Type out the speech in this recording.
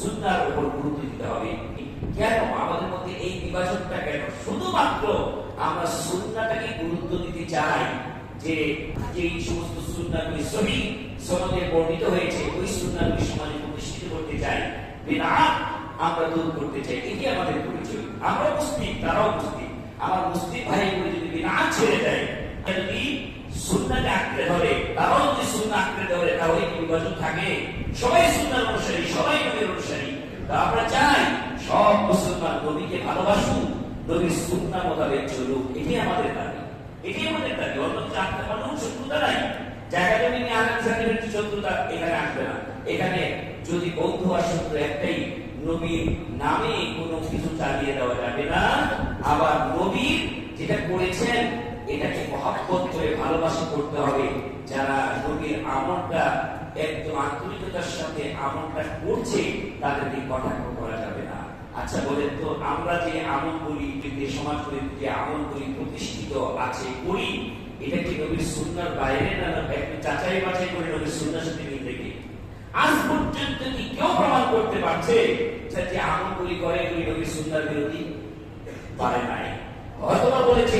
সুন্নাহর উপর গুরুত্ব দিতে হবে। কেন আমাদের মধ্যে এই বিভাজনটা কেন? শুধুমাত্র আমরা সুন্নাহটাকে গুরুত্ব দিতে চাই, যে যেই সমস্ত সুন্নাহগুলি সহিহ সনদে বর্ণিত হয়েছে ওই সুন্নাহগুলি সমাজে প্রতিষ্ঠিত করতে চাই, বিদআত আমরা দূর করতে চাই। এটি আমাদের পরিচয়। আমরা মুসলিম, তারাও মুসলিম। আমার মুসলিম ভাইগুলো যদি বিদআত ছেড়ে দেয়, যদি সুন্নাহকে আঁকড়ে ধরে, তারাও যদি সুন্নাহ আঁকড়ে ধরে, তাহলে কি বিভাজন থাকে? সবাই সুন্নাহর অনুসারী, সবাই নবীর অনুসারী। তা আমরা চাই সব মুসলমান নবীকে ভালোবাসুক, নবীর সুন্নাহ মোতাবেক চলুক। এটি আমাদের দাবি, এটি আমাদের দাবি। অন্য চারটা মানুষ শত্রুতা নাই। জায়গা জমি নিয়ে আগামী সার্টিফিকেট শত্রুতা এখানে আসবে না। এখানে যদি বন্ধু আর শত্রু একটাই, নবীর নামে কোনো কিছু চালিয়ে দেওয়া যাবে না। আবার নবীর যেটা করেছেন এটাকে মহব্বত করে ভালোবাসা করতে হবে। যারা নবীর আমলটা একদম আন্তরিকতার সাথে আমলটা করছে তাদেরকে কটাক্ষ করা যাবে না। আচ্ছা বলেন তো, আমরা যে আমলগুলি যে সমাজগুলি যে আমলগুলি প্রতিষ্ঠিত আছে করি, এটা কি নবীর সুন্নাহর বাইরে না একটু যাচাই বাছাই করে নবীর সুন্নাহর সাথে মিল রেখে? আজ পর্যন্ত কি কেউ প্রমাণ করতে পারছে যে আমলগুলি করে এগুলি নবীর সুন্নাহর বিরোধী? পারে নাই। হয়তোবা বলেছে